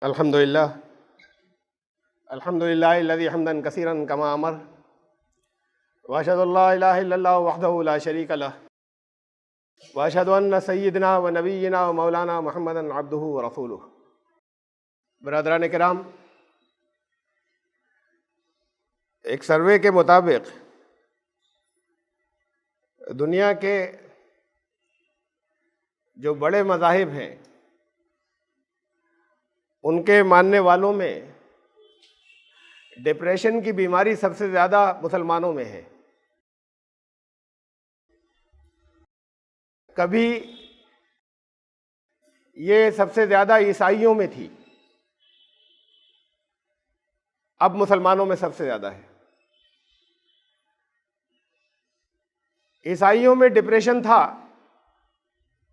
الحمدللہ الذی حمدا کثیرا کما امر واشهد ان لا الہ الا اللہ وحدہ لا شریک لہ واشهد ان سیدنا و نبینا و مولانا محمدا عبدہ و رسولہ۔ برادران کرام، ایک سروے کے مطابق دنیا کے جو بڑے مذاہب ہیں ان کے ماننے والوں میں ڈپریشن کی بیماری سب سے زیادہ مسلمانوں میں ہے۔ کبھی یہ سب سے زیادہ عیسائیوں میں تھی، اب مسلمانوں میں سب سے زیادہ ہے۔ عیسائیوں میں ڈپریشن تھا،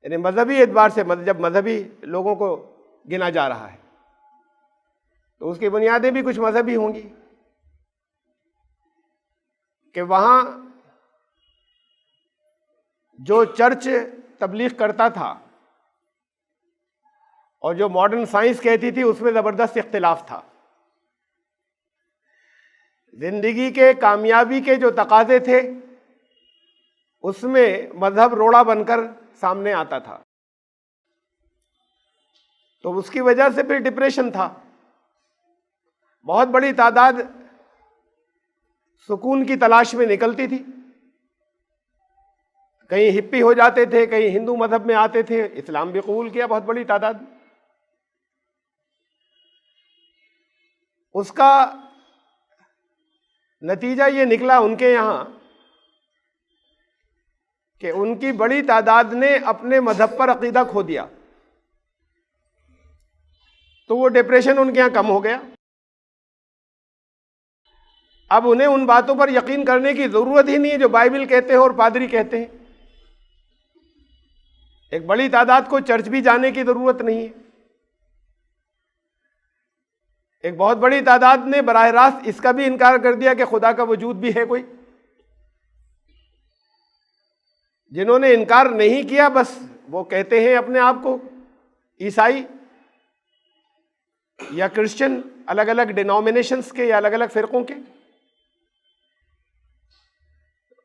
یعنی مذہبی اعتبار سے، جب مذہبی لوگوں کو گنا جا رہا ہے تو اس کی بنیادیں بھی کچھ مذہبی ہوں گی کہ وہاں جو چرچ تبلیغ کرتا تھا اور جو ماڈرن سائنس کہتی تھی اس میں زبردست اختلاف تھا۔ زندگی کے کامیابی کے جو تقاضے تھے اس میں مذہب روڑا بن کر سامنے آتا تھا، تو اس کی وجہ سے پھر ڈپریشن تھا۔ بہت بڑی تعداد سکون کی تلاش میں نکلتی تھی، کہیں ہپی ہو جاتے تھے، کہیں ہندو مذہب میں آتے تھے، اسلام بھی قبول کیا بہت بڑی تعداد۔ اس کا نتیجہ یہ نکلا ان کے یہاں کہ ان کی بڑی تعداد نے اپنے مذہب پر عقیدہ کھو دیا، تو وہ ڈپریشن ان کے یہاں کم ہو گیا۔ اب انہیں ان باتوں پر یقین کرنے کی ضرورت ہی نہیں ہے جو بائبل کہتے ہیں اور پادری کہتے ہیں۔ ایک بڑی تعداد کو چرچ بھی جانے کی ضرورت نہیں ہے۔ ایک بہت بڑی تعداد نے براہ راست اس کا بھی انکار کر دیا کہ خدا کا وجود بھی ہے کوئی۔ جنہوں نے انکار نہیں کیا بس وہ کہتے ہیں اپنے آپ کو عیسائی یا کرسچن، الگ الگ ڈینومینیشنز کے یا الگ الگ فرقوں کے۔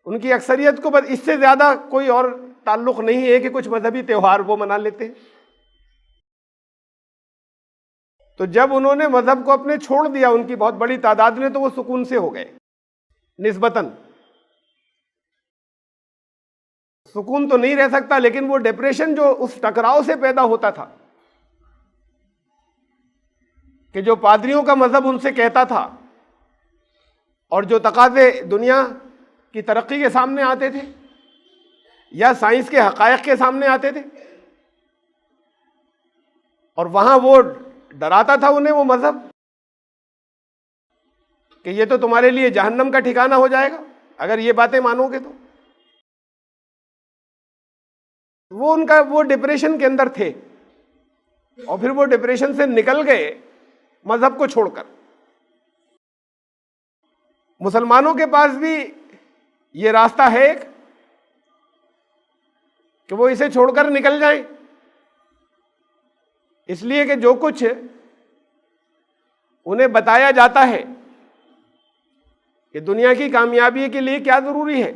ان کی اکثریت کو بس اس سے زیادہ کوئی اور تعلق نہیں ہے کہ کچھ مذہبی تہوار وہ منا لیتے ہیں۔ تو جب انہوں نے مذہب کو اپنے چھوڑ دیا، ان کی بہت بڑی تعداد نے، تو وہ سکون سے ہو گئے نسبتاً۔ سکون تو نہیں رہ سکتا، لیکن وہ ڈپریشن جو اس ٹکراؤ سے پیدا ہوتا تھا کہ جو پادریوں کا مذہب ان سے کہتا تھا اور جو تقاضے دنیا کی ترقی کے سامنے آتے تھے یا سائنس کے حقائق کے سامنے آتے تھے، اور وہاں وہ ڈراتا تھا انہیں وہ مذہب کہ یہ تو تمہارے لیے جہنم کا ٹھکانہ ہو جائے گا اگر یہ باتیں مانو گے۔ تو وہ ڈپریشن کے اندر تھے، اور پھر وہ ڈپریشن سے نکل گئے مذہب کو چھوڑ کر۔ مسلمانوں کے پاس بھی یہ راستہ ہے ایک کہ وہ اسے چھوڑ کر نکل جائیں، اس لیے کہ جو کچھ انہیں بتایا جاتا ہے کہ دنیا کی کامیابی کے لیے کیا ضروری ہے،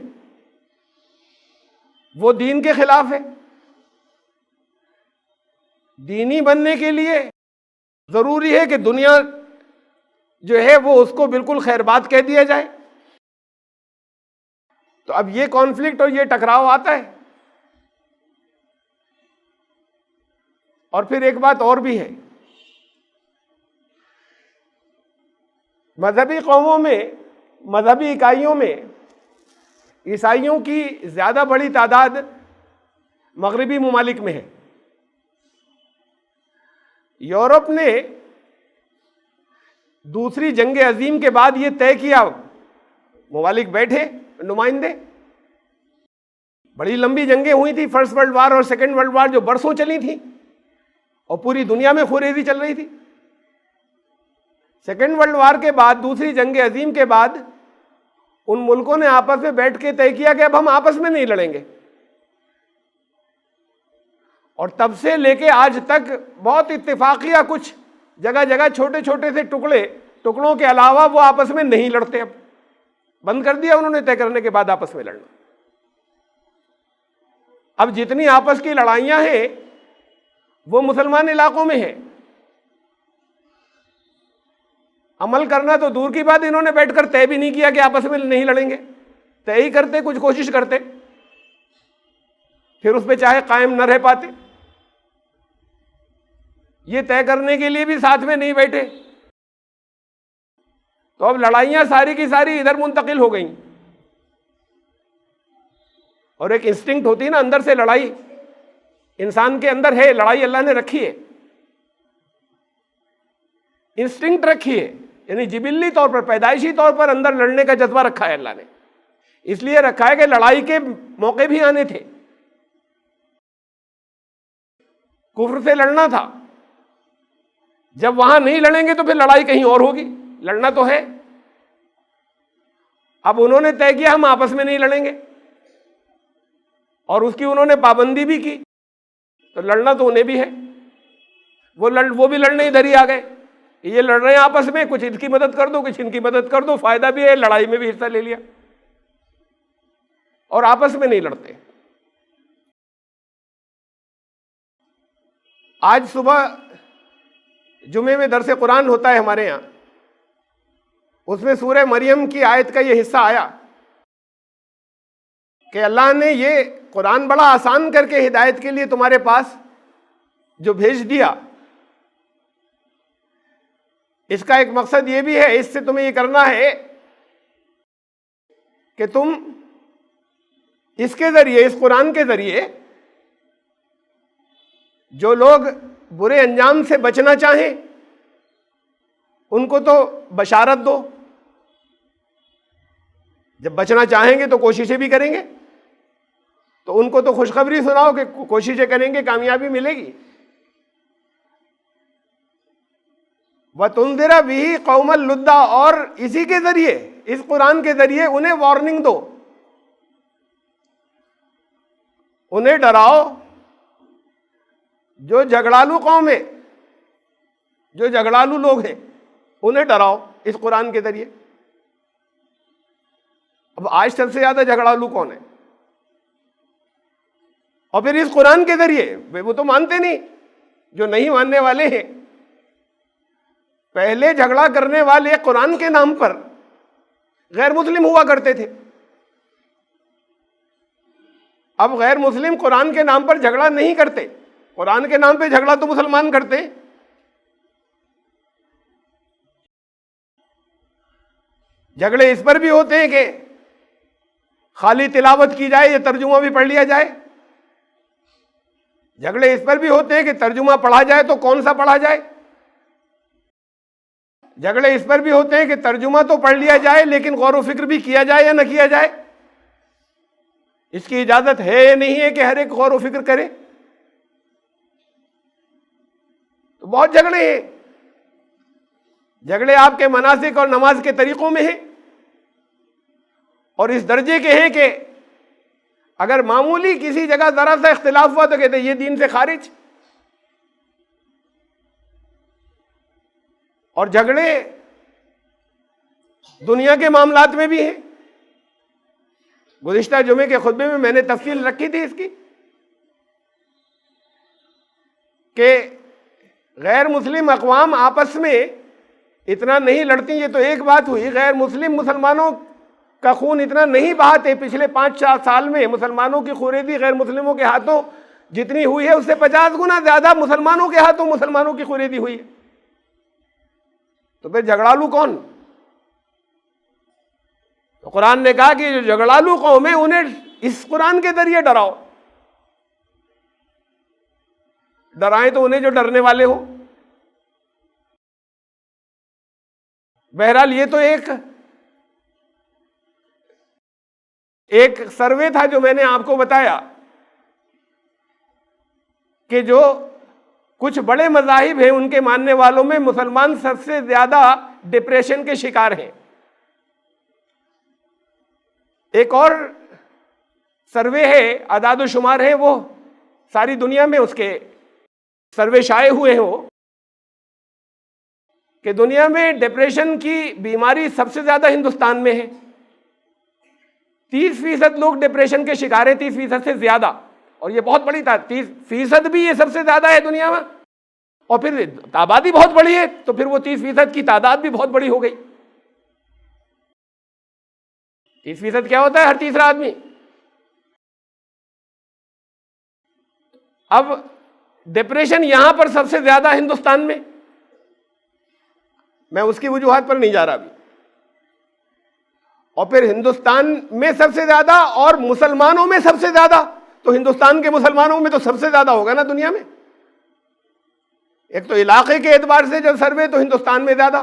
وہ دین کے خلاف ہے۔ دینی بننے کے لیے ضروری ہے کہ دنیا جو ہے وہ اس کو بالکل خیر بات کہہ دیا جائے۔ تو اب یہ کانفلکٹ اور یہ ٹکراؤ آتا ہے۔ اور پھر ایک بات اور بھی ہے، مذہبی قوموں میں، مذہبی اکائیوں میں عیسائیوں کی زیادہ بڑی تعداد مغربی ممالک میں ہے۔ یورپ نے دوسری جنگ عظیم کے بعد یہ طے کیا، ممالک بیٹھے نمائندے، بڑی لمبی جنگیں ہوئی تھی، فرسٹ ورلڈ وار اور سیکنڈ ورلڈ وار جو برسوں چلی تھی اور پوری دنیا میں خوریزی چل رہی تھی۔ سیکنڈ ورلڈ وار کے بعد، دوسری جنگ عظیم کے بعد، ان ملکوں نے آپس میں بیٹھ کے طے کیا کہ اب ہم آپس میں نہیں لڑیں گے، اور تب سے لے کے آج تک بہت اتفاقیہ کچھ جگہ جگہ چھوٹے چھوٹے سے ٹکڑوں کے علاوہ وہ آپس میں نہیں لڑتے، اب بند کر دیا انہوں نے طے کرنے کے بعد آپس میں لڑنا۔ اب جتنی آپس کی لڑائیاں ہیں وہ مسلمان علاقوں میں ہیں، عمل کرنا تو دور کی بات، انہوں نے بیٹھ کر طے بھی نہیں کیا کہ آپس میں نہیں لڑیں گے، طے ہی کرتے، کچھ کوشش کرتے، پھر اس پہ چاہے قائم نہ رہ پاتے۔ یہ طے کرنے کے لیے بھی ساتھ میں نہیں بیٹھے، تو اب لڑائیاں ساری کی ساری ادھر منتقل ہو گئیں۔ اور ایک انسٹنکٹ ہوتی ہے نا اندر سے لڑائی، انسان کے اندر ہے لڑائی، اللہ نے رکھی ہے، انسٹنکٹ رکھی ہے، یعنی جبلی طور پر، پیدائشی طور پر اندر لڑنے کا جذبہ رکھا ہے اللہ نے، اس لیے رکھا ہے کہ لڑائی کے موقع بھی آنے تھے، کفر سے لڑنا تھا، جب وہاں نہیں لڑیں گے تو پھر لڑائی کہیں اور ہوگی، لڑنا تو ہے۔ اب انہوں نے طے کیا ہم آپس میں نہیں لڑیں گے، اور اس کی انہوں نے پابندی بھی کی، تو لڑنا تو انہیں بھی ہے، وہ بھی لڑنے ادھر ہی آ گئے، یہ لڑ رہے ہیں آپس میں، کچھ ان کی مدد کر دو، کچھ ان کی مدد کر دو، فائدہ بھی ہے، لڑائی میں بھی حصہ لے لیا، اور آپس میں نہیں لڑتے۔ آج صبح جمعے میں درس قرآن ہوتا ہے ہمارے یہاں، اس میں سورہ مریم کی آیت کا یہ حصہ آیا کہ اللہ نے یہ قرآن بڑا آسان کر کے ہدایت کے لیے تمہارے پاس جو بھیج دیا، اس کا ایک مقصد یہ بھی ہے، اس سے تمہیں یہ کرنا ہے کہ تم اس کے ذریعے، اس قرآن کے ذریعے جو لوگ برے انجام سے بچنا چاہیں ان کو تو بشارت دو، جب بچنا چاہیں گے تو کوششیں بھی کریں گے، تو ان کو تو خوشخبری سناؤ کہ کوششیں کریں گے کامیابی ملے گی۔ وَتُنذِرَ بِهِ قَوْمًا لُدًّا، اور اسی کے ذریعے، اس قرآن کے ذریعے انہیں وارننگ دو، انہیں ڈراؤ، جو جھگڑالو قوم ہے، جو جھگڑالو لوگ ہیں، انہیں ڈراؤ اس قرآن کے ذریعے۔ اب آج سب سے زیادہ جھگڑالو کون ہے؟ اور پھر اس قرآن کے ذریعے، وہ تو مانتے نہیں، جو نہیں ماننے والے ہیں، پہلے جھگڑا کرنے والے قرآن کے نام پر غیر مسلم ہوا کرتے تھے، اب غیر مسلم قرآن کے نام پر جھگڑا نہیں کرتے، قرآن کے نام پہ جھگڑا تو مسلمان کرتے ہیں۔ جھگڑے اس پر بھی ہوتے ہیں کہ خالی تلاوت کی جائے یا ترجمہ بھی پڑھ لیا جائے، جھگڑے اس پر بھی ہوتے ہیں کہ ترجمہ پڑھا جائے تو کون سا پڑھا جائے، جھگڑے اس پر بھی ہوتے ہیں کہ ترجمہ تو پڑھ لیا جائے لیکن غور و فکر بھی کیا جائے یا نہ کیا جائے، اس کی اجازت ہے یا نہیں ہے کہ ہر ایک غور و فکر کرے، تو بہت جھگڑے ہیں۔ جھگڑے آپ کے مناسک اور نماز کے طریقوں میں ہیں، اور اس درجے کے ہیں کہ اگر معمولی کسی جگہ ذرا سا اختلاف ہوا تو کہتے ہیں یہ دین سے خارج۔ اور جھگڑے دنیا کے معاملات میں بھی ہیں، گزشتہ جمعے کے خطبے میں میں نے تفصیل رکھی تھی اس کی کہ غیر مسلم اقوام آپس میں اتنا نہیں لڑتی، یہ تو ایک بات ہوئی، غیر مسلم مسلمانوں کا خون اتنا نہیں بہاتے، پچھلے 5-4 سال میں مسلمانوں کی خوریزی غیر مسلموں کے ہاتھوں جتنی ہوئی ہے اس سے 50 گنا زیادہ مسلمانوں کے ہاتھوں مسلمانوں کی خوریزی ہوئی ہے، تو پھر جھگڑالو کون؟ تو قرآن نے کہا کہ جو جھگڑالو قوم ہے انہیں اس قرآن کے ذریعے ڈراؤ، ڈرائیں تو انہیں جو ڈرنے والے ہوں۔ بہرحال یہ تو ایک سروے تھا جو میں نے آپ کو بتایا کہ جو کچھ بڑے مذاہب ہیں ان کے ماننے والوں میں مسلمان سب سے زیادہ ڈپریشن کے شکار ہیں۔ ایک اور سروے ہے، اعداد و شمار ہیں، وہ ساری دنیا میں اس کے سروے شائع ہوئے ہیں، وہ کہ دنیا میں ڈپریشن کی بیماری سب سے زیادہ ہندوستان میں ہے. 30% لوگ ڈپریشن کے شکار ہیں، 30% سے زیادہ. اور یہ بہت بڑی 30% بھی یہ سب سے زیادہ ہے دنیا میں. اور پھر آبادی بہت بڑی ہے تو پھر وہ 30% کی تعداد بھی بہت بڑی ہو گئی. 30% کیا ہوتا ہے؟ ہر تیسرا آدمی. اب ڈپریشن یہاں پر سب سے زیادہ ہندوستان میں اس کی وجوہات پر نہیں جا رہا ابھی. اور پھر ہندوستان میں سب سے زیادہ اور مسلمانوں میں سب سے زیادہ، تو ہندوستان کے مسلمانوں میں تو سب سے زیادہ ہوگا نا دنیا میں. ایک تو علاقے کے اعتبار سے جو سروے تو ہندوستان میں زیادہ،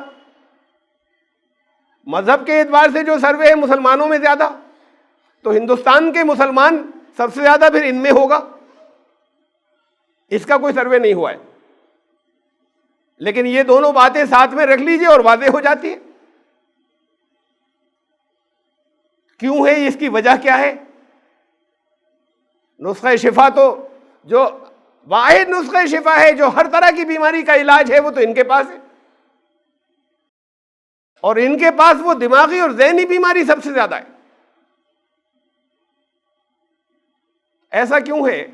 مذہب کے اعتبار سے جو سروے ہے مسلمانوں میں زیادہ، تو ہندوستان کے مسلمان سب سے زیادہ پھر ان میں ہوگا. اس کا کوئی سروے نہیں ہوا ہے، لیکن یہ دونوں باتیں ساتھ میں رکھ لیجئے اور واضح ہو جاتی ہے. کیوں ہے؟ اس کی وجہ کیا ہے؟ نسخہ شفا تو جو واحد نسخہ شفا ہے جو ہر طرح کی بیماری کا علاج ہے وہ تو ان کے پاس ہے. اور ان کے پاس وہ دماغی اور ذہنی بیماری سب سے زیادہ ہے. ایسا کیوں ہے؟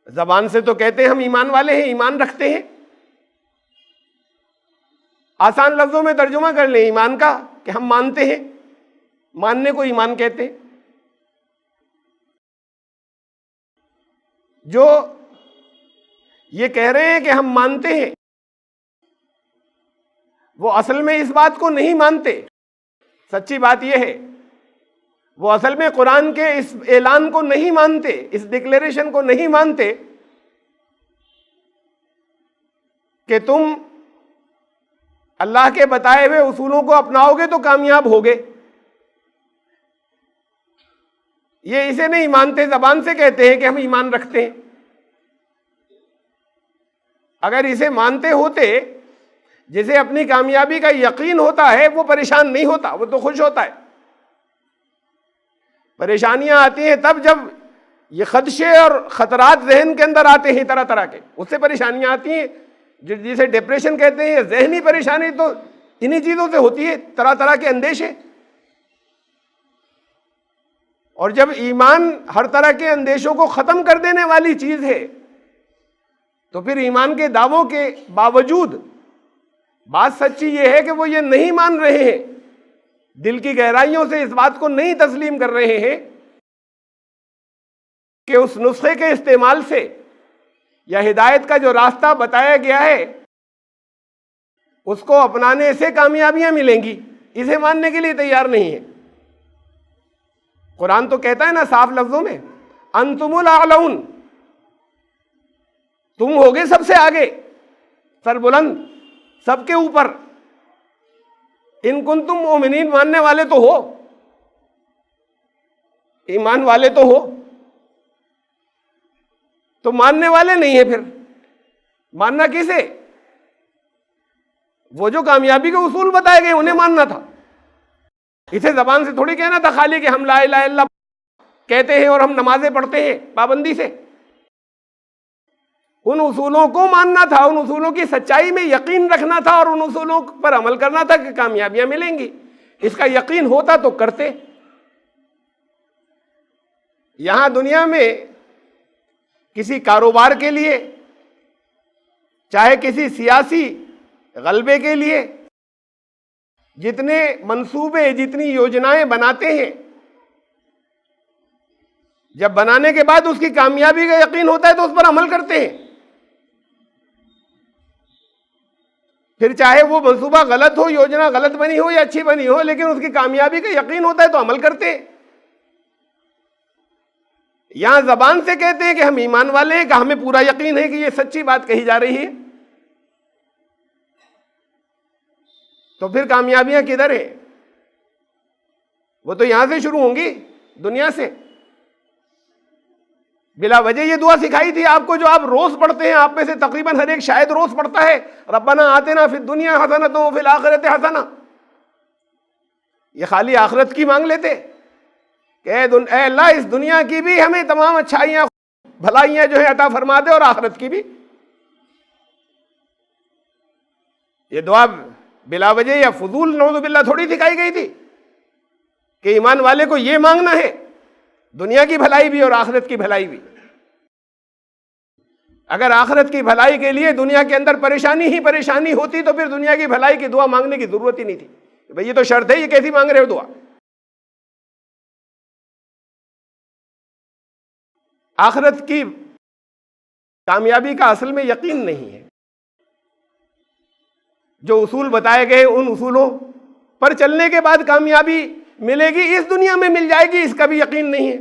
زبان سے تو کہتے ہیں ہم ایمان والے ہیں، ایمان رکھتے ہیں. آسان لفظوں میں ترجمہ کر لیں ایمان کا کہ ہم مانتے ہیں، ماننے کو ایمان کہتے ہیں. جو یہ کہہ رہے ہیں کہ ہم مانتے ہیں وہ اصل میں اس بات کو نہیں مانتے. سچی بات یہ ہے وہ اصل میں قرآن کے اس اعلان کو نہیں مانتے، اس ڈکلیریشن کو نہیں مانتے کہ تم اللہ کے بتائے ہوئے اصولوں کو اپناؤ گے تو کامیاب ہوگے. یہ اسے نہیں مانتے، زبان سے کہتے ہیں کہ ہم ایمان رکھتے ہیں. اگر اسے مانتے ہوتے، جسے اپنی کامیابی کا یقین ہوتا ہے وہ پریشان نہیں ہوتا، وہ تو خوش ہوتا ہے. پریشانیاں آتی ہیں تب جب یہ خدشے اور خطرات ذہن کے اندر آتے ہیں طرح طرح کے، اس سے پریشانیاں آتی ہیں. جسے ڈپریشن کہتے ہیں، ذہنی پریشانی تو انہی چیزوں سے ہوتی ہے، طرح طرح کے اندیشے. اور جب ایمان ہر طرح کے اندیشوں کو ختم کر دینے والی چیز ہے تو پھر ایمان کے دعووں کے باوجود بات سچی یہ ہے کہ وہ یہ نہیں مان رہے ہیں، دل کی گہرائیوں سے اس بات کو نہیں تسلیم کر رہے ہیں کہ اس نسخے کے استعمال سے یا ہدایت کا جو راستہ بتایا گیا ہے اس کو اپنانے سے کامیابیاں ملیں گی. اسے ماننے کے لیے تیار نہیں ہے. قرآن تو کہتا ہے نا صاف لفظوں میں، انتم الاعلون، تم ہوگے سب سے آگے، سربلند، سب کے اوپر. ان کنتم مومنین، ماننے والے تو ہو، ایمان والے تو ہو. تو ماننے والے نہیں ہیں، پھر ماننا کسے؟ وہ جو کامیابی کے اصول بتائے گئے انہیں ماننا تھا. اسے زبان سے تھوڑی کہنا تھا خالی کہ ہم لا الہ الا اللہ کہتے ہیں اور ہم نمازیں پڑھتے ہیں پابندی سے. ان اصولوں کو ماننا تھا، ان اصولوں کی سچائی میں یقین رکھنا تھا اور ان اصولوں پر عمل کرنا تھا کہ کامیابیاں ملیں گی. اس کا یقین ہوتا تو کرتے. یہاں دنیا میں کسی کاروبار کے لیے، چاہے کسی سیاسی غلبے کے لیے، جتنے منصوبے، جتنی یوجنائیں بناتے ہیں، جب بنانے کے بعد اس کی کامیابی کا یقین ہوتا ہے تو اس پر عمل کرتے ہیں. پھر چاہے وہ منصوبہ غلط ہو، یوجنا غلط بنی ہو یا اچھی بنی ہو، لیکن اس کی کامیابی کا یقین ہوتا ہے تو عمل کرتے ہیں. یہاں زبان سے کہتے ہیں کہ ہم ایمان والے ہیں، کہ ہمیں پورا یقین ہے کہ یہ سچی بات کہی جا رہی ہے، تو پھر کامیابیاں کدھر ہیں؟ وہ تو یہاں سے شروع ہوں گی، دنیا سے. بلا وجہ یہ دعا سکھائی تھی آپ کو جو آپ روز پڑھتے ہیں، آپ میں سے تقریباً ہر ایک شاید روز پڑھتا ہے، ربنا آتنا فی الدنیا حسنۃ وفی الآخرۃ حسنہ. یہ خالی آخرت کی مانگ لیتے کہ اے اللہ اس دنیا کی بھی ہمیں تمام اچھائیاں بھلائیاں جو ہے عطا فرما دے اور آخرت کی بھی. یہ دعا بلا وجہ یا فضول نعوذ باللہ تھوڑی سکھائی گئی تھی کہ ایمان والے کو یہ مانگنا ہے، دنیا کی بھلائی بھی اور آخرت کی بھلائی بھی۔ اگر آخرت کی بھلائی کے لیے دنیا کے اندر پریشانی ہی پریشانی ہوتی تو پھر دنیا کی بھلائی کی دعا مانگنے کی ضرورت ہی نہیں تھی۔ بھئی یہ تو شرط ہے، یہ کیسی مانگ رہے ہو دعا؟ آخرت کی کامیابی کا اصل میں یقین نہیں ہے۔ جو اصول بتائے گئے ان اصولوں پر چلنے کے بعد کامیابی ملے گی، اس دنیا میں مل جائے گی، اس کا بھی یقین نہیں ہے،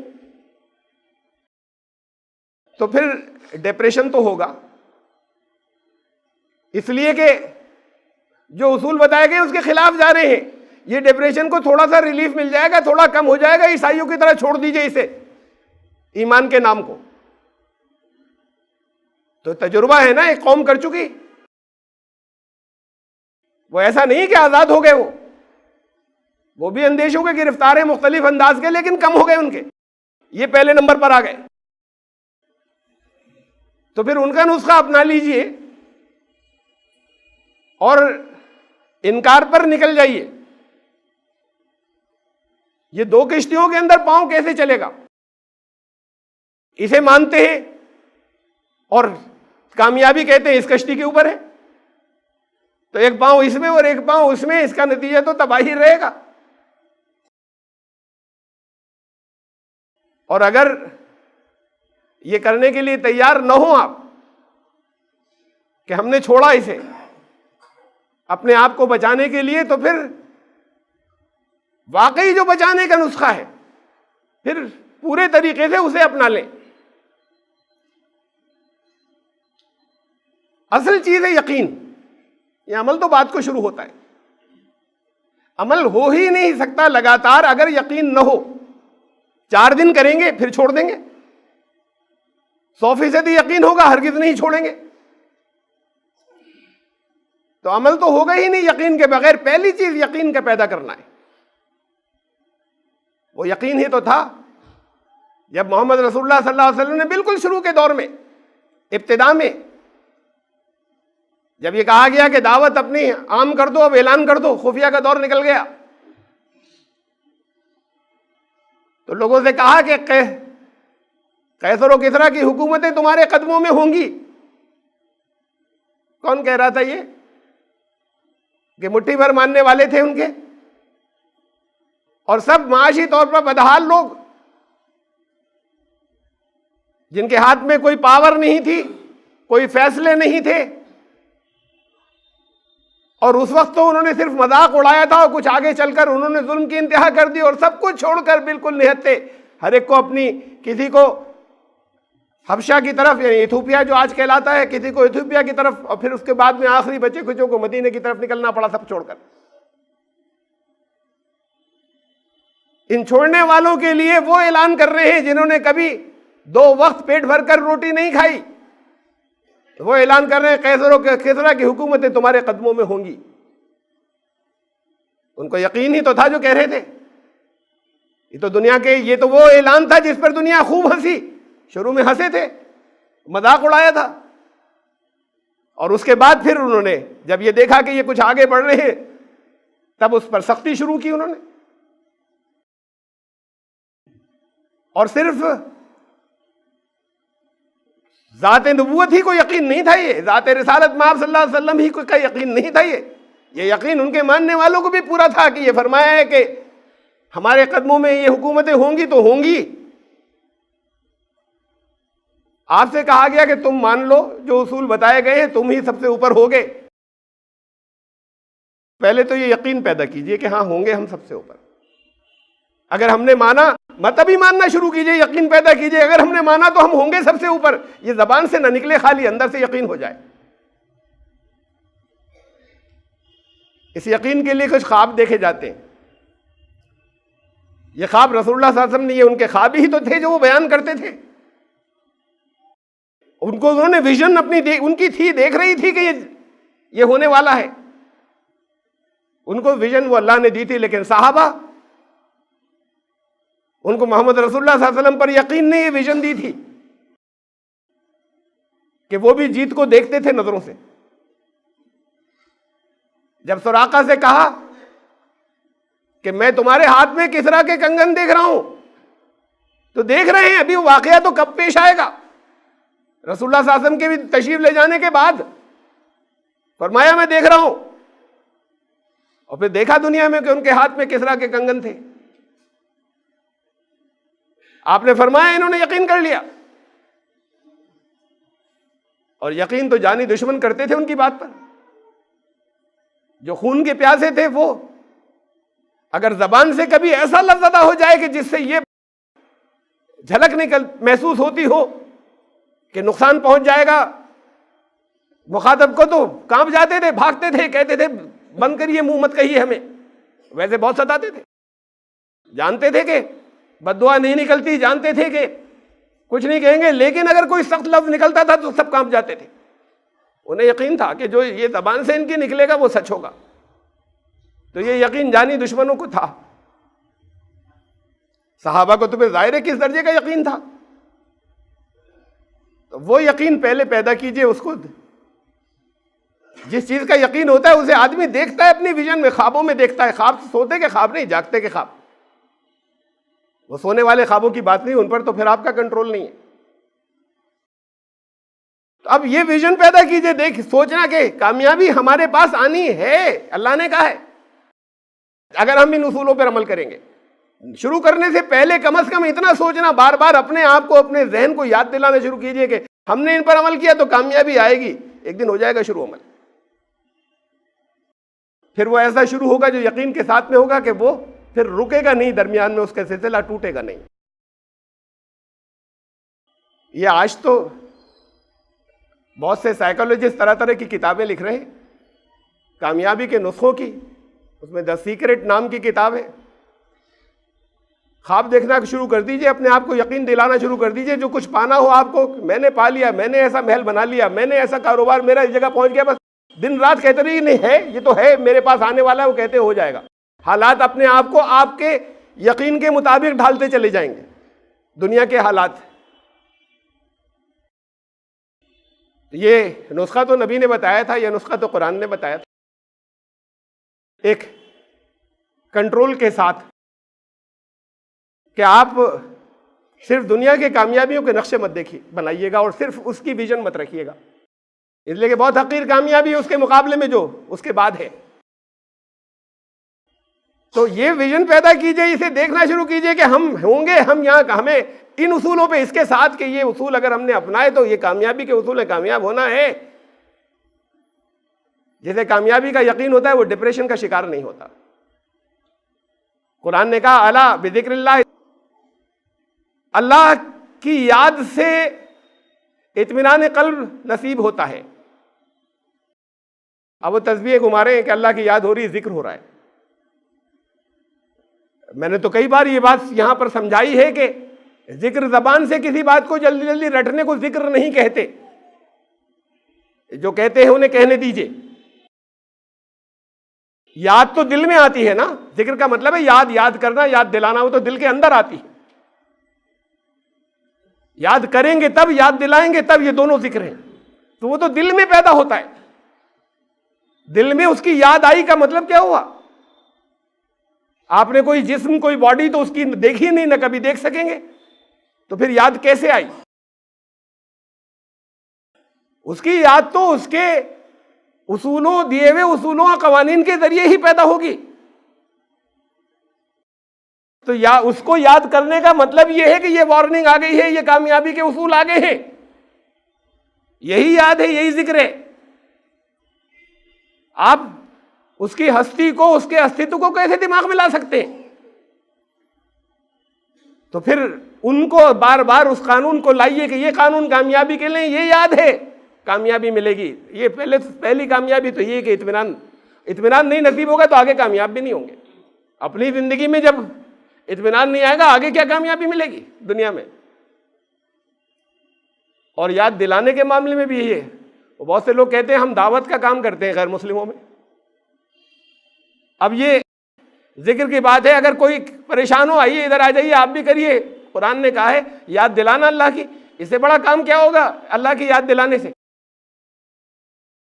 تو پھر ڈپریشن تو ہوگا۔ اس لیے کہ جو اصول بتائے گئے اس کے خلاف جا رہے ہیں۔ یہ ڈپریشن کو تھوڑا سا ریلیف مل جائے گا، تھوڑا کم ہو جائے گا، عیسائیوں کی طرح چھوڑ دیجئے اسے، ایمان کے نام کو۔ تو تجربہ ہے نا، ایک قوم کر چکی، وہ ایسا نہیں کہ آزاد ہو گئے، وہ بھی اندیشوں کے گرفتار ہیں مختلف انداز کے، لیکن کم ہو گئے ان کے، یہ پہلے نمبر پر آ گئے۔ تو پھر ان کا نسخہ اپنا لیجئے اور انکار پر نکل جائیے۔ یہ دو کشتیوں کے اندر پاؤں کیسے چلے گا؟ اسے مانتے ہیں اور کامیابی کہتے ہیں اس کشتی کے اوپر ہے، تو ایک پاؤں اس میں اور ایک پاؤں اس میں، اس کا نتیجہ تو تباہی رہے گا۔ اور اگر یہ کرنے کے لیے تیار نہ ہوں آپ کہ ہم نے چھوڑا اسے اپنے آپ کو بچانے کے لیے، تو پھر واقعی جو بچانے کا نسخہ ہے پھر پورے طریقے سے اسے اپنا لیں۔ اصل چیز ہے یقین۔ یہ عمل تو بات کو شروع ہوتا ہے، عمل ہو ہی نہیں سکتا لگاتار اگر یقین نہ ہو۔ 4 دن کریں گے پھر چھوڑ دیں گے، 100% یقین ہوگا ہرگز نہیں چھوڑیں گے، تو عمل تو ہوگا ہی نہیں یقین کے بغیر۔ پہلی چیز یقین کا پیدا کرنا ہے۔ وہ یقین ہی تو تھا جب محمد رسول اللہ صلی اللہ علیہ وسلم نے بالکل شروع کے دور میں، ابتدا میں جب یہ کہا گیا کہ دعوت اپنی عام کر دو، اب اعلان کر دو، خفیہ کا دور نکل گیا، تو لوگوں سے کہا کہ قیصر و کسریٰ کی حکومتیں تمہارے قدموں میں ہوں گی۔ کون کہہ رہا تھا یہ؟ کہ مٹھی بھر ماننے والے تھے ان کے، اور سب معاشی طور پر بدحال لوگ، جن کے ہاتھ میں کوئی پاور نہیں تھی، کوئی فیصلے نہیں تھے، اور اس وقت تو انہوں نے صرف مذاق اڑایا تھا، اور کچھ آگے چل کر انہوں نے ظلم کی انتہا کر دی، اور سب کچھ چھوڑ کر بالکل نہتے، ہر ایک کو اپنی، کسی کو حبشہ کی طرف یعنی ایتھوپیا جو آج کہلاتا ہے، کسی کو ایتھوپیا کی طرف، اور پھر اس کے بعد میں آخری بچے کچوں کو مدینے کی طرف نکلنا پڑا سب چھوڑ کر۔ ان چھوڑنے والوں کے لیے وہ اعلان کر رہے ہیں جنہوں نے کبھی 2 وقت پیٹ بھر کر روٹی نہیں کھائی، وہ اعلان کر رہے ہیں قیصر و کسریٰ کی حکومتیں تمہارے قدموں میں ہوں گی۔ ان کو یقین ہی تو تھا جو کہہ رہے تھے۔ یہ تو دنیا کے، یہ تو وہ اعلان تھا جس پر دنیا خوب ہنسی، شروع میں ہنسے تھے، مذاق اڑایا تھا، اور اس کے بعد پھر انہوں نے جب یہ دیکھا کہ یہ کچھ آگے بڑھ رہے ہیں تب اس پر سختی شروع کی انہوں نے، اور صرف ذات نبوت ہی کو یقین نہیں تھا، یہ ذات رسالت میں آپ صلی اللہ علیہ وسلم ہی کو کا یقین نہیں تھا، یہ یقین ان کے ماننے والوں کو بھی پورا تھا کہ یہ فرمایا ہے کہ ہمارے قدموں میں یہ حکومتیں ہوں گی تو ہوں گی۔ آپ سے کہا گیا کہ تم مان لو جو اصول بتائے گئے ہیں، تم ہی سب سے اوپر ہوگے۔ پہلے تو یہ یقین پیدا کیجئے کہ ہاں ہوں گے ہم سب سے اوپر۔ اگر ہم نے مانا، مت ابھی ماننا شروع کیجئے، یقین پیدا کیجئے، اگر ہم نے مانا تو ہم ہوں گے سب سے اوپر۔ یہ زبان سے نہ نکلے، خالی اندر سے یقین ہو جائے۔ اس یقین کے لیے کچھ خواب دیکھے جاتے ہیں۔ یہ خواب رسول اللہ صلی اللہ علیہ وسلم نے، یہ ان کے خواب ہی تو تھے جو وہ بیان کرتے تھے۔ ان کو انہوں نے ویژن اپنی ان کی تھی، دیکھ رہی تھی کہ یہ ہونے والا ہے، ان کو ویژن وہ اللہ نے دی تھی، لیکن صحابہ ان کو محمد رسول اللہ صلی اللہ علیہ وسلم پر یقین نے یہ ویژن دی تھی کہ وہ بھی جیت کو دیکھتے تھے نظروں سے۔ جب سراقہ سے کہا کہ میں تمہارے ہاتھ میں کسرا کے کنگن دیکھ رہا ہوں، تو دیکھ رہے ہیں، ابھی وہ واقعہ تو کب پیش آئے گا؟ رسول اللہ صلی اللہ علیہ وسلم کے بھی تشریف لے جانے کے بعد فرمایا میں دیکھ رہا ہوں، اور پھر دیکھا دنیا میں کہ ان کے ہاتھ میں کسرا کے کنگن تھے۔ آپ نے فرمایا انہوں نے یقین کر لیا، اور یقین تو جانی دشمن کرتے تھے ان کی بات پر، جو خون کے پیاسے تھے وہ اگر زبان سے کبھی ایسا لفظ ادا ہو جائے کہ جس سے یہ جھلک محسوس ہوتی ہو کہ نقصان پہنچ جائے گا مخاطب کو، تو کانپ جاتے تھے، بھاگتے تھے، کہتے تھے بند کریے، منہ مت کہیے ہمیں۔ ویسے بہت ستاتے تھے، جانتے تھے کہ بد دعا نہیں نکلتی، جانتے تھے کہ کچھ نہیں کہیں گے، لیکن اگر کوئی سخت لفظ نکلتا تھا تو سب کانپ جاتے تھے۔ انہیں یقین تھا کہ جو یہ زبان سے ان کی نکلے گا وہ سچ ہوگا، تو یہ یقین جانی دشمنوں کو تھا۔ صحابہ کو تو پھر ظاہر ہے کس درجے کا یقین تھا، تو وہ یقین پہلے پیدا کیجئے اس کو۔ جس چیز کا یقین ہوتا ہے اسے آدمی دیکھتا ہے اپنی ویژن میں، خوابوں میں دیکھتا ہے، خواب سوتے کے خواب نہیں، جاگتے کے خواب۔ وہ سونے والے خوابوں کی بات نہیں، ان پر تو پھر آپ کا کنٹرول نہیں ہے۔ تو اب یہ ویژن پیدا کیجئے، دیکھ سوچنا کہ کامیابی ہمارے پاس آنی ہے، اللہ نے کہا ہے، اگر ہم ان اصولوں پر عمل کریں گے۔ شروع کرنے سے پہلے کم از کم اتنا سوچنا، بار بار اپنے آپ کو، اپنے ذہن کو یاد دلانا شروع کیجئے کہ ہم نے ان پر عمل کیا تو کامیابی آئے گی، ایک دن ہو جائے گا شروع عمل۔ پھر وہ ایسا شروع ہوگا جو یقین کے ساتھ میں ہوگا کہ وہ پھر رکے گا نہیں، درمیان میں اس کا سلسلہ ٹوٹے گا نہیں۔ یہ آج تو بہت سے سائیکالوجسٹ طرح طرح کی کتابیں لکھ رہے ہیں کامیابی کے نسخوں کی، اس میں دا سیکرٹ نام کی کتاب ہے۔ خواب دیکھنا شروع کر دیجئے، اپنے آپ کو یقین دلانا شروع کر دیجئے، جو کچھ پانا ہو آپ کو، میں نے پا لیا، میں نے ایسا محل بنا لیا، میں نے ایسا کاروبار، میرا اس جگہ پہنچ گیا، بس دن رات کہتے رہیے نہیں ہے، یہ تو ہے میرے پاس آنے والا ہے، وہ کہتے ہو جائے گا۔ حالات اپنے آپ کو آپ کے یقین کے مطابق ڈھالتے چلے جائیں گے، دنیا کے حالات۔ یہ نسخہ تو نبی نے بتایا تھا، یہ نسخہ تو قرآن نے بتایا تھا، ایک کنٹرول کے ساتھ، کہ آپ صرف دنیا کے کامیابیوں کے نقشے مت دیکھیے بنائیے گا، اور صرف اس کی ویژن مت رکھیے گا، اس لیے کہ بہت حقیر کامیابی ہے اس کے مقابلے میں جو اس کے بعد ہے۔ تو یہ ویژن پیدا کیجئے، اسے دیکھنا شروع کیجئے کہ ہم ہوں گے، ہم یہاں، ہمیں ان اصولوں پہ، اس کے ساتھ کہ یہ اصول اگر ہم نے اپنائے تو یہ کامیابی کے اصول ہیں، کامیاب ہونا ہے۔ جسے کامیابی کا یقین ہوتا ہے وہ ڈپریشن کا شکار نہیں ہوتا۔ قرآن نے کہا الا بذکر اللہ، اللہ کی یاد سے اطمینان قلب نصیب ہوتا ہے۔ اب وہ تسبیح گھما رہے ہیں کہ اللہ کی یاد ہو رہی ہے، ذکر ہو رہا ہے۔ میں نے تو کئی بار یہ بات یہاں پر سمجھائی ہے کہ ذکر زبان سے کسی بات کو جلدی جلدی رٹنے کو ذکر نہیں کہتے، جو کہتے ہیں انہیں کہنے دیجئے۔ یاد تو دل میں آتی ہے نا، ذکر کا مطلب ہے یاد کرنا، یاد دلانا، وہ تو دل کے اندر آتی ہے۔ یاد کریں گے تب، یاد دلائیں گے تب، یہ دونوں ذکر ہیں، تو وہ تو دل میں پیدا ہوتا ہے۔ دل میں اس کی یاد آئی کا مطلب کیا ہوا؟ آپ نے کوئی جسم، کوئی باڈی تو اس کی دیکھی نہیں، نہ کبھی دیکھ سکیں گے، تو پھر یاد کیسے آئی؟ اس کی یاد تو اس کے اصولوں، دیے ہوئے اصولوں اور قوانین کے ذریعے ہی پیدا ہوگی۔ تو یا اس کو یاد کرنے کا مطلب یہ ہے کہ یہ وارننگ آ گئی ہے، یہ کامیابی کے اصول آ گئے ہیں، یہی یاد ہے، یہی ذکر ہے۔ آپ اس کی ہستی کو، اس کے استھتو کو کیسے دماغ میں لا سکتے ہیں؟ تو پھر ان کو بار بار اس قانون کو لائیے کہ یہ قانون کامیابی کے لیے، یہ یاد ہے، کامیابی ملے گی۔ یہ پہلی کامیابی تو یہ کہ اطمینان نہیں نصیب ہوگا تو آگے کامیاب بھی نہیں ہوں گے۔ اپنی زندگی میں جب اطمینان نہیں آئے گا، آگے کیا کامیابی ملے گی دنیا میں؟ اور یاد دلانے کے معاملے میں بھی یہی ہے۔ بہت سے لوگ کہتے ہیں ہم دعوت کا کام کرتے ہیں غیر مسلموں میں۔ اب یہ ذکر کی بات ہے، اگر کوئی پریشان ہو، آئیے ادھر آ جائیے، آپ بھی کریے۔ قرآن نے کہا ہے یاد دلانا اللہ کی، اس سے بڑا کام کیا ہوگا اللہ کی یاد دلانے سے؟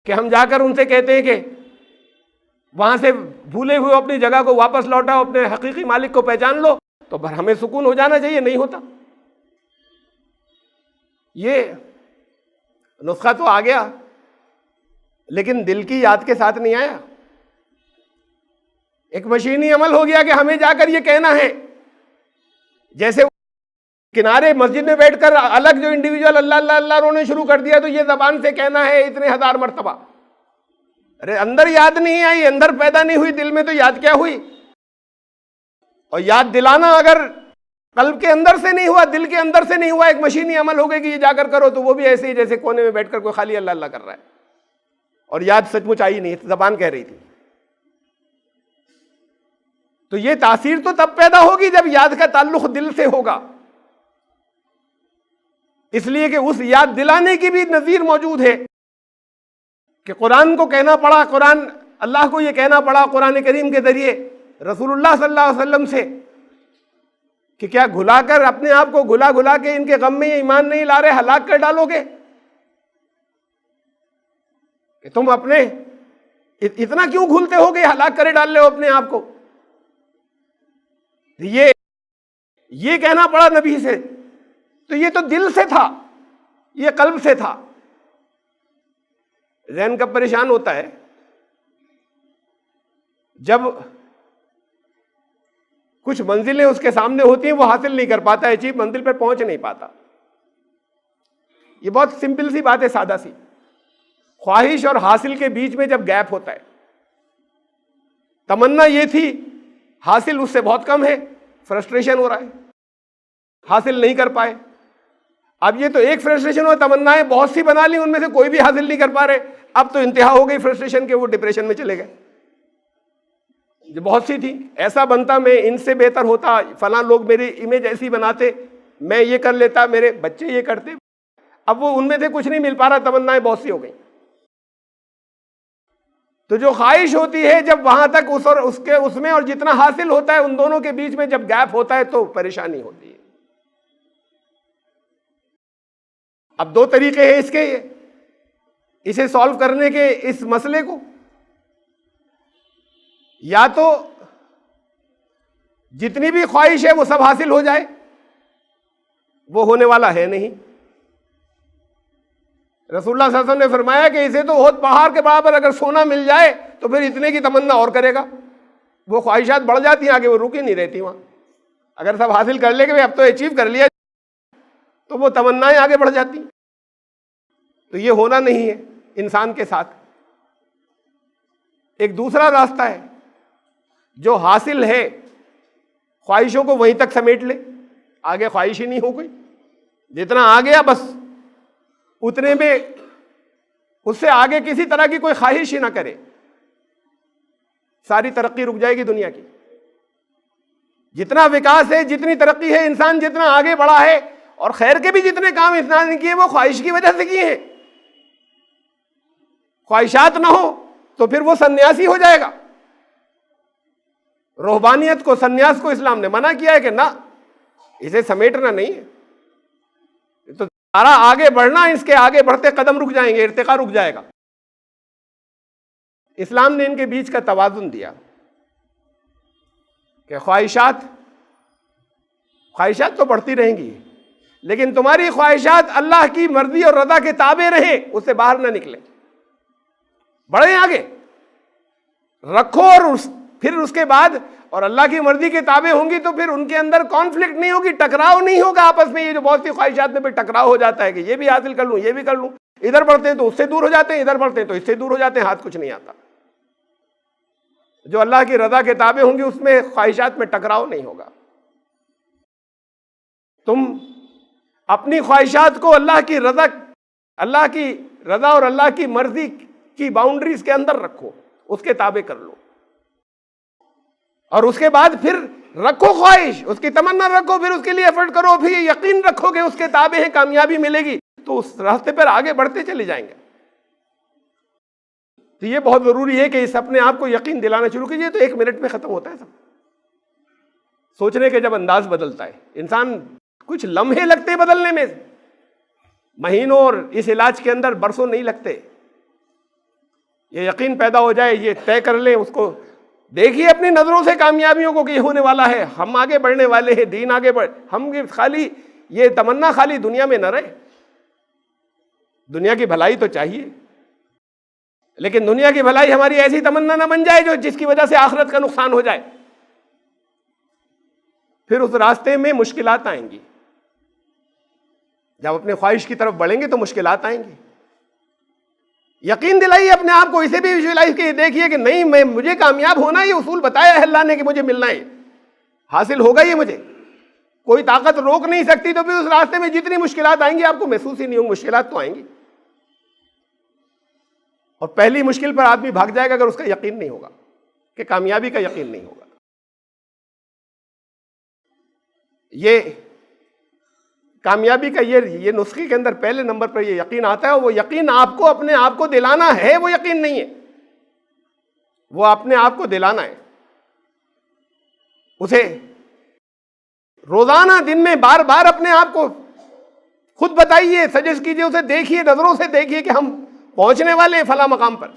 کہ ہم جا کر ان سے کہتے ہیں کہ وہاں سے بھولے ہوئے اپنی جگہ کو واپس لوٹاؤ، اپنے حقیقی مالک کو پہچان لو، تو ہمیں سکون ہو جانا چاہیے، نہیں ہوتا۔ یہ نسخہ تو آ گیا لیکن دل کی یاد کے ساتھ نہیں آیا، ایک مشینی عمل ہو گیا کہ ہمیں جا کر یہ کہنا ہے، جیسے کنارے مسجد میں بیٹھ کر الگ جو انڈیویجول اللہ اللہ اللہ رونے شروع کر دیا تو یہ زبان سے کہنا ہے اتنے ہزار مرتبہ۔ ارے اندر یاد نہیں آئی، اندر پیدا نہیں ہوئی، دل میں تو یاد کیا ہوئی؟ اور یاد دلانا اگر قلب کے اندر سے نہیں ہوا، دل کے اندر سے نہیں ہوا، ایک مشینی عمل ہو گیا کہ یہ جا کر کرو، تو وہ بھی ایسے ہی جیسے کونے میں بیٹھ کر کوئی خالی اللہ اللہ کر رہا ہے، اور یاد سچ مچ آئی نہیں، زبان کہہ رہی تھی۔ تو یہ تاثیر تو تب پیدا ہوگی جب یاد کا تعلق دل سے ہوگا، اس لیے کہ اس یاد دلانے کی بھی نظیر موجود ہے کہ قرآن کو کہنا پڑا، قرآن اللہ کو یہ کہنا پڑا قرآن کریم کے ذریعے رسول اللہ صلی اللہ علیہ وسلم سے کہ کیا گھلا کر اپنے آپ کو گھلا کے ان کے غم میں یہ ایمان نہیں لا رہے ہلاک کر ڈالو گے؟ کہ تم اپنے اتنا کیوں گھلتے ہو گے، ہلاک کرے ڈال رہے ہو اپنے آپ کو؟ یہ کہنا پڑا نبی سے، تو یہ تو دل سے تھا، یہ قلب سے تھا۔ ذہن کب پریشان ہوتا ہے؟ جب کچھ منزلیں اس کے سامنے ہوتی ہیں وہ حاصل نہیں کر پاتا، اچیو منزل پر پہنچ نہیں پاتا۔ یہ بہت سمپل سی بات ہے، سادہ سی۔ خواہش اور حاصل کے بیچ میں جب گیپ ہوتا ہے، تمنا یہ تھی، حاصل اس سے بہت کم ہے، فرسٹریشن ہو رہا ہے، حاصل نہیں کر پائے۔ اب یہ تو ایک فرسٹریشن ہو، تمنائیں بہت سی بنا لی، ان میں سے کوئی بھی حاصل نہیں کر پا رہے، اب تو انتہا ہو گئی فرسٹریشن کے، وہ ڈپریشن میں چلے گئے۔ جو بہت سی تھی، ایسا بنتا میں ان سے بہتر ہوتا، فلاں لوگ میری امیج ایسی بناتے، میں یہ کر لیتا، میرے بچے یہ کرتے، اب وہ ان میں سے کچھ نہیں مل پا رہا، تمنائیں بہت سی ہو گئی۔ تو جو خواہش ہوتی ہے جب وہاں تک اس اور اس میں اور جتنا حاصل ہوتا ہے ان دونوں کے بیچ میں جب گیپ ہوتا ہے تو پریشانی ہوتی ہے۔ اب دو طریقے ہیں اس کے، اسے سالو کرنے کے، اس مسئلے کو، یا تو جتنی بھی خواہش ہے وہ سب حاصل ہو جائے، وہ ہونے والا ہے نہیں۔ رسول اللہ صلی اللہ علیہ وسلم نے فرمایا کہ اسے تو بہت پہاڑ کے برابر اگر سونا مل جائے تو پھر اتنے کی تمنا اور کرے گا، وہ خواہشات بڑھ جاتی ہیں آگے، وہ رکی نہیں رہتی وہاں۔ اگر سب حاصل کر لے کہ اب تو اچیو کر لیا تو وہ تمنائیں آگے بڑھ جاتی، تو یہ ہونا نہیں ہے انسان کے ساتھ۔ ایک دوسرا راستہ ہے، جو حاصل ہے خواہشوں کو وہیں تک سمیٹ لے، آگے خواہش ہی نہیں ہو گئی، جتنا آ گیا بس اتنے میں، اس سے آگے کسی طرح کی کوئی خواہش ہی نہ کرے، ساری ترقی رک جائے گی دنیا کی۔ جتنا وکاس ہے، جتنی ترقی ہے، انسان جتنا آگے بڑھا ہے، اور خیر کے بھی جتنے کام انسان نے کیے وہ خواہش کی وجہ سے کیے ہیں۔ خواہشات نہ ہو تو پھر وہ سنیاسی ہو جائے گا۔ روحانیت کو، سنیاس کو اسلام نے منع کیا ہے کہ نہ، اسے سمیٹنا نہیں ہے، تو سارا آگے بڑھنا، اس کے آگے بڑھتے قدم رک جائیں گے، ارتقا رک جائے گا۔ اسلام نے ان کے بیچ کا توازن دیا کہ خواہشات تو بڑھتی رہیں گی، لیکن تمہاری خواہشات اللہ کی مرضی اور رضا کے تابع رہیں، اس سے باہر نہ نکلیں، بڑھیں آگے رکھو، اور پھر اس کے بعد اور اللہ کی مرضی کے تابع ہوں گی تو پھر ان کے اندر کانفلکٹ نہیں ہوگی، ٹکراؤ نہیں ہوگا آپس میں۔ یہ جو بہت سی خواہشات میں پھر ٹکراؤ ہو جاتا ہے کہ یہ بھی حاصل کر لوں، یہ بھی کر لوں، ادھر بڑھتے ہیں تو اس سے دور ہو جاتے ہیں، ادھر بڑھتے ہیں تو اس سے دور ہو جاتے ہیں، ہاتھ کچھ نہیں آتا۔ جو اللہ کی رضا کے تابع ہوں گی اس میں خواہشات میں ٹکراؤ نہیں ہوگا۔ تم اپنی خواہشات کو اللہ کی رضا اور اللہ کی مرضی کی باؤنڈریز کے اندر رکھو، اس کے تابع کر لو، اور اس کے بعد پھر رکھو خواہش، اس کی تمنا رکھو، پھر اس کے لیے ایفرٹ کرو، پھر یقین رکھو کہ اس کے تابع ہیں، کامیابی ملے گی، تو اس راستے پر آگے بڑھتے چلے جائیں گے۔ تو یہ بہت ضروری ہے کہ اس اپنے آپ کو یقین دلانا شروع کیجئے، تو 1 منٹ میں ختم ہوتا ہے سب۔ سوچنے کے جب انداز بدلتا ہے انسان، کچھ لمحے لگتے بدلنے میں، مہینوں، اور اس علاج کے اندر برسوں نہیں لگتے۔ یہ یقین پیدا ہو جائے، یہ طے کر لیں اس کو، دیکھیے اپنی نظروں سے کامیابیوں کو کہ یہ ہونے والا ہے، ہم آگے بڑھنے والے ہیں، دین آگے بڑھ، ہم خالی یہ تمنا خالی دنیا میں نہ رہے، دنیا کی بھلائی تو چاہیے، لیکن دنیا کی بھلائی ہماری ایسی تمنا نہ بن جائے جو جس کی وجہ سے آخرت کا نقصان ہو جائے، پھر اس راستے میں مشکلات آئیں گی، جب اپنے خواہش کی طرف بڑھیں گے تو مشکلات آئیں گی۔ یقین دلائیے اپنے آپ کو، اسے بھی ویژوائز کیے، دیکھیے کہ نہیں، مجھے کامیاب ہونا، یہ اصول بتایا ہے اللہ نے کہ مجھے ملنا ہے، حاصل ہوگا یہ مجھے، کوئی طاقت روک نہیں سکتی، تو پھر اس راستے میں جتنی مشکلات آئیں گی آپ کو محسوس ہی نہیں ہوں، مشکلات تو آئیں گی، اور پہلی مشکل پر آدمی بھاگ جائے گا اگر اس کا یقین نہیں ہوگا، کہ کامیابی کا یقین نہیں ہوگا۔ یہ کامیابی کا یہ نسخے کے اندر پہلے نمبر پر یہ یقین آتا ہے، وہ یقین آپ کو اپنے آپ کو دلانا ہے، وہ یقین نہیں ہے، وہ اپنے آپ کو دلانا ہے، اسے روزانہ دن میں بار بار اپنے آپ کو خود بتائیے، سجیسٹ کیجئے، اسے دیکھیے، نظروں سے دیکھیے کہ ہم پہنچنے والے ہیں فلاں مقام پر،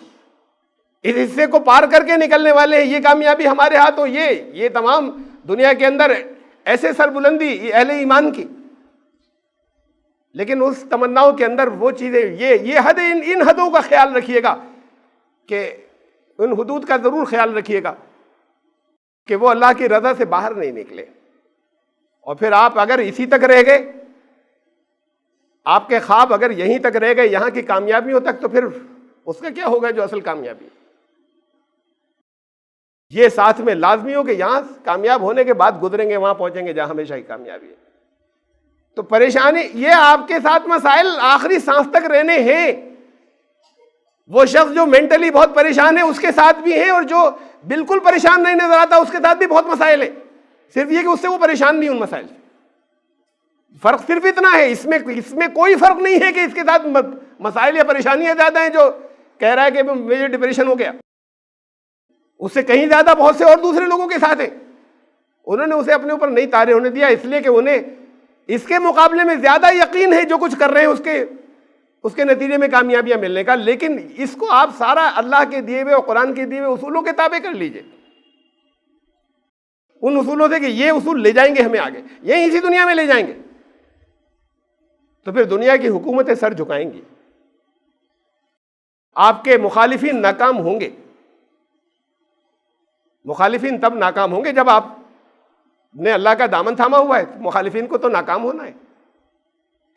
اس حصے کو پار کر کے نکلنے والے ہیں، یہ کامیابی ہمارے ہاتھوں، یہ تمام دنیا کے اندر ایسے سربلندی اہل ایمان کی، لیکن اس تمناؤں کے اندر وہ چیزیں، یہ حد، ان حدوں کا خیال رکھیے گا، کہ ان حدود کا ضرور خیال رکھیے گا کہ وہ اللہ کی رضا سے باہر نہیں نکلے، اور پھر آپ اگر اسی تک رہ گئے، آپ کے خواب اگر یہیں تک رہ گئے، یہاں کی کامیابیوں تک، تو پھر اس کا کیا ہوگا جو اصل کامیابی؟ یہ ساتھ میں لازمی ہو کہ یہاں کامیاب ہونے کے بعد گزریں گے، وہاں پہنچیں گے جہاں ہمیشہ ہی کامیابی ہے۔ تو پریشانی یہ آپ کے ساتھ مسائل آخری سانس تک رہنے ہیں، وہ شخص جو مینٹلی بہت پریشان ہے اس کے ساتھ بھی ہیں، اور جو بالکل پریشان نہیں نظر آتا اس کے ساتھ بھی بہت مسائل ہیں، صرف یہ کہ اس سے وہ پریشان نہیں ان مسائل سے، فرق صرف اتنا ہے، اس میں کوئی فرق نہیں ہے کہ اس کے ساتھ مسائل یا پریشانیاں زیادہ ہیں، جو کہہ رہا ہے کہ مجھے ڈپریشن ہو گیا، اس سے کہیں زیادہ بہت سے اور دوسرے لوگوں کے ساتھ ہیں، انہوں نے اسے اپنے اوپر نہیں تارے ہونے دیا، اس لیے کہ انہیں اس کے مقابلے میں زیادہ یقین ہے جو کچھ کر رہے ہیں اس کے نتیجے میں کامیابیاں ملنے کا، لیکن اس کو آپ سارا اللہ کے دیے ہوئے اور قرآن کے دیے ہوئے اصولوں کے تابع کر لیجئے، ان اصولوں سے کہ یہ اصول لے جائیں گے ہمیں آگے، یہی اسی دنیا میں لے جائیں گے، تو پھر دنیا کی حکومتیں سر جھکائیں گی، آپ کے مخالفین ناکام ہوں گے، مخالفین تب ناکام ہوں گے جب آپ نے اللہ کا دامن تھاما ہوا ہے، مخالفین کو تو ناکام ہونا ہے،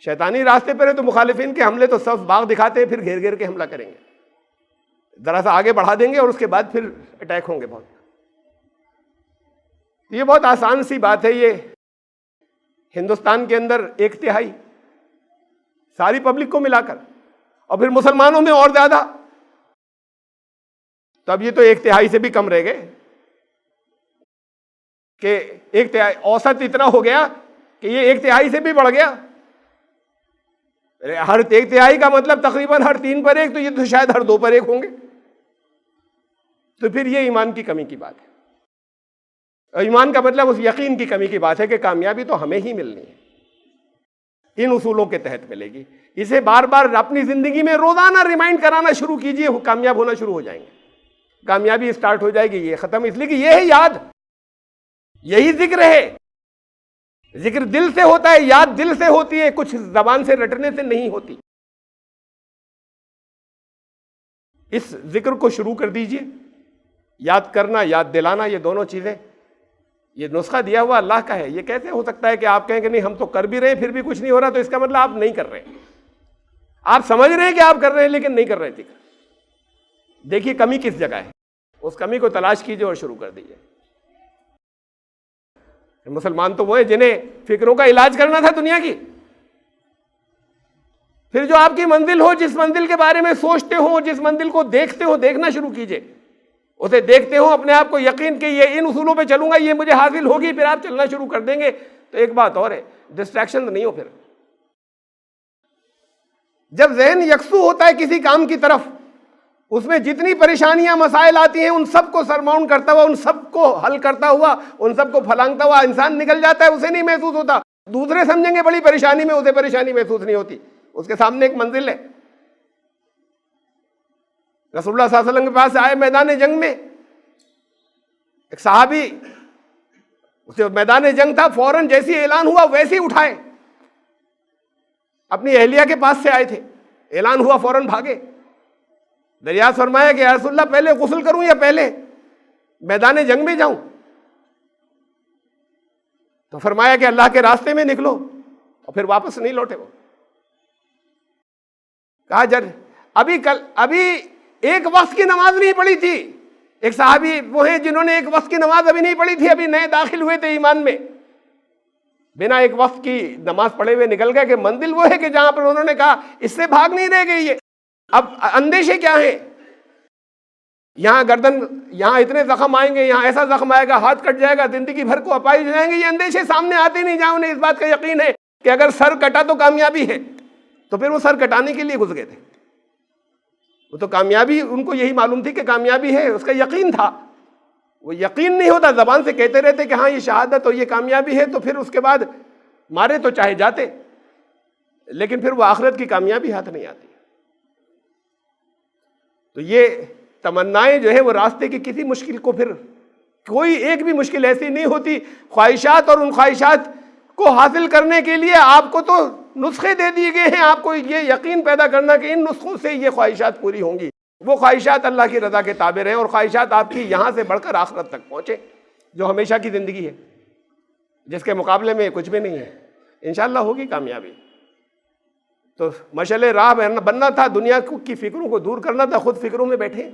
شیطانی راستے پر ہے تو مخالفین کے حملے تو صف باغ دکھاتے ہیں، پھر گھیر گھیر کے حملہ کریں گے، ذرا سا آگے بڑھا دیں گے اور اس کے بعد پھر اٹیک ہوں گے بہت۔ یہ بہت آسان سی بات ہے، یہ ہندوستان کے اندر 1/3 ساری پبلک کو ملا کر، اور پھر مسلمانوں میں اور زیادہ، تو اب یہ تو 1/3 سے بھی کم رہ گئے، کہ 1/3 اوسط اتنا ہو گیا کہ یہ 1/3 سے بھی بڑھ گیا، ہر 1/3 کا مطلب تقریباً ہر 3 پر 1، تو یہ تو شاید ہر 2 پر 1 ہوں گے، تو پھر یہ ایمان کی کمی کی بات ہے، اور ایمان کا مطلب اس یقین کی کمی کی بات ہے کہ کامیابی تو ہمیں ہی ملنی ہے، ان اصولوں کے تحت ملے گی، اسے بار بار اپنی زندگی میں روزانہ ریمائنڈ کرانا شروع کیجئے، کامیاب ہونا شروع ہو جائیں گے، کامیابی اسٹارٹ ہو جائے گی، یہ ختم، اس لیے کہ یہ ہے یاد، یہی ذکر ہے، ذکر دل سے ہوتا ہے، یاد دل سے ہوتی ہے، کچھ زبان سے رٹنے سے نہیں ہوتی، اس ذکر کو شروع کر دیجئے، یاد کرنا، یاد دلانا، یہ دونوں چیزیں، یہ نسخہ دیا ہوا اللہ کا ہے، یہ کیسے ہو سکتا ہے کہ آپ کہیں کہ نہیں ہم تو کر بھی رہے ہیں پھر بھی کچھ نہیں ہو رہا، تو اس کا مطلب آپ نہیں کر رہے، آپ سمجھ رہے ہیں کہ آپ کر رہے ہیں لیکن نہیں کر رہے ذکر، دیکھیے کمی کس جگہ ہے، اس کمی کو تلاش کیجئے اور شروع کر دیجئے۔ مسلمان تو وہ ہیں جنہیں فکروں کا علاج کرنا تھا دنیا کی، پھر جو آپ کی منزل ہو، جس منزل کے بارے میں سوچتے ہو، جس منزل کو دیکھتے ہو، دیکھنا شروع کیجئے، اسے دیکھتے ہو اپنے آپ کو یقین کہ یہ ان اصولوں پہ چلوں گا، یہ مجھے حاصل ہوگی، پھر آپ چلنا شروع کر دیں گے، تو ایک بات اور ہے، ڈسٹریکشن نہیں ہو، پھر جب ذہن یکسو ہوتا ہے کسی کام کی طرف، اس میں جتنی پریشانیاں مسائل آتی ہیں ان سب کو سرماؤنٹ کرتا ہوا، ان سب کو حل کرتا ہوا، ان سب کو پھلانگتا ہوا انسان نکل جاتا ہے، اسے نہیں محسوس ہوتا، دوسرے سمجھیں گے بڑی پریشانی میں، اسے پریشانی محسوس نہیں ہوتی، اس کے سامنے ایک منزل ہے، رسول اللہ صلی اللہ علیہ وسلم کے پاس آئے میدان جنگ میں، ایک صحابی، اسے میدان جنگ تھا، فوراً جیسی اعلان ہوا ویسے ہی اٹھائے، اپنی اہلیہ کے پاس سے آئے تھے، اعلان ہوا فوراً بھاگے، دریافت فرمایا کہ یا رسول اللہ پہلے غسل کروں یا پہلے میدان جنگ میں جاؤں؟ تو فرمایا کہ اللہ کے راستے میں نکلو، اور پھر واپس نہیں لوٹے وہ۔ کہا ابھی ایک وقت کی نماز نہیں پڑھی تھی، ایک صحابی وہ ہیں جنہوں نے ایک وقت کی نماز ابھی نہیں پڑھی تھی، ابھی نئے داخل ہوئے تھے ایمان میں، بنا ایک وقت کی نماز پڑھے ہوئے نکل گئے کہ منزل وہ ہے کہ جہاں پر انہوں نے کہا اس سے بھاگ نہیں رہ گئی ہے۔ اب اندیشے کیا ہیں؟ یہاں گردن، یہاں اتنے زخم آئیں گے، یہاں ایسا زخم آئے گا، ہاتھ کٹ جائے گا، زندگی بھر کو اپائج جائیں گے، یہ اندیشے سامنے آتے نہیں جہاں انہیں اس بات کا یقین ہے کہ اگر سر کٹا تو کامیابی ہے، تو پھر وہ سر کٹانے کے لیے گھس گئے تھے۔ وہ تو کامیابی ان کو یہی معلوم تھی کہ کامیابی ہے، اس کا یقین تھا، وہ یقین نہیں ہوتا، زبان سے کہتے رہتے کہ ہاں یہ شہادت اور یہ کامیابی ہے، تو پھر اس کے بعد مارے تو چاہے جاتے، لیکن پھر وہ آخرت کی کامیابی ہاتھ نہیں آتی۔ تو یہ تمنائیں جو ہے وہ راستے کی کسی مشکل کو، پھر کوئی ایک بھی مشکل ایسی نہیں ہوتی، خواہشات، اور ان خواہشات کو حاصل کرنے کے لیے آپ کو تو نسخے دے دیے گئے ہیں، آپ کو یہ یقین پیدا کرنا کہ ان نسخوں سے یہ خواہشات پوری ہوں گی، وہ خواہشات اللہ کی رضا کے تابع رہیں، اور خواہشات آپ کی یہاں سے بڑھ کر آخرت تک پہنچے، جو ہمیشہ کی زندگی ہے، جس کے مقابلے میں کچھ بھی نہیں ہے، انشاءاللہ ہوگی کامیابی۔ تو مشعل راہ بننا تھا، دنیا کی فکروں کو دور کرنا تھا، خود فکروں میں بیٹھے،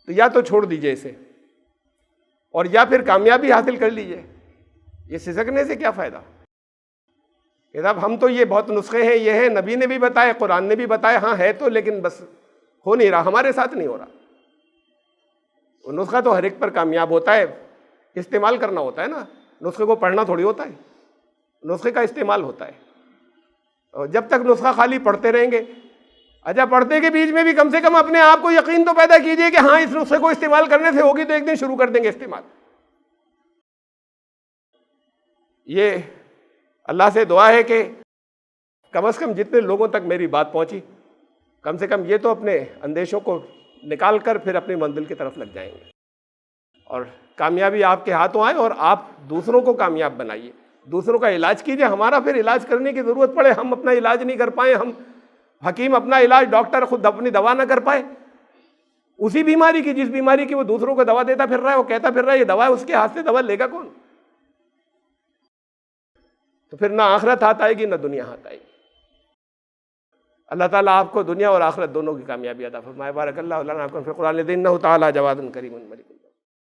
تو یا تو چھوڑ دیجئے اسے، اور یا پھر کامیابی حاصل کر لیجئے۔ یہ سسکنے سے کیا فائدہ؟ کہ صاحب ہم تو یہ بہت نسخے ہیں، یہ ہے، نبی نے بھی بتائے، قرآن نے بھی بتایا، ہاں ہے تو، لیکن بس ہو نہیں رہا، ہمارے ساتھ نہیں ہو رہا۔ وہ نسخہ تو ہر ایک پر کامیاب ہوتا ہے، استعمال کرنا ہوتا ہے نا، نسخے کو پڑھنا تھوڑی ہوتا ہے، نسخے کا استعمال ہوتا ہے۔ اور جب تک نسخہ خالی پڑھتے رہیں گے، اچھا پڑھتے کے بیچ میں بھی کم سے کم اپنے آپ کو یقین تو پیدا کیجئے کہ ہاں اس نسخے کو استعمال کرنے سے ہوگی، تو ایک دن شروع کر دیں گے استعمال۔ یہ اللہ سے دعا ہے کہ کم از کم جتنے لوگوں تک میری بات پہنچی، کم سے کم یہ تو اپنے اندیشوں کو نکال کر پھر اپنی منزل کی طرف لگ جائیں گے، اور کامیابی آپ کے ہاتھوں آئے، اور آپ دوسروں کو کامیاب بنائیے، دوسروں کا علاج کیجئے۔ ہمارا پھر علاج کرنے کی ضرورت پڑے، ہم اپنا علاج نہیں کر پائیں، ہم حکیم اپنا علاج، ڈاکٹر خود اپنی دوا نہ کر پائے، اسی بیماری کی جس بیماری کی وہ دوسروں کو دوا دیتا پھر رہا ہے، وہ کہتا پھر رہا ہے یہ دوا ہے، اس کے ہاتھ سے دوا لے گا کون؟ تو پھر نہ آخرت ہاتھ آئے گی، نہ دنیا ہاتھ آئے گی۔ اللہ تعالیٰ آپ کو دنیا اور آخرت دونوں کی کامیابی عطا فرمائے۔ بارک اللہ لنا فی القرآن العظیم، انہ تعالیٰ جواد کریم مجید۔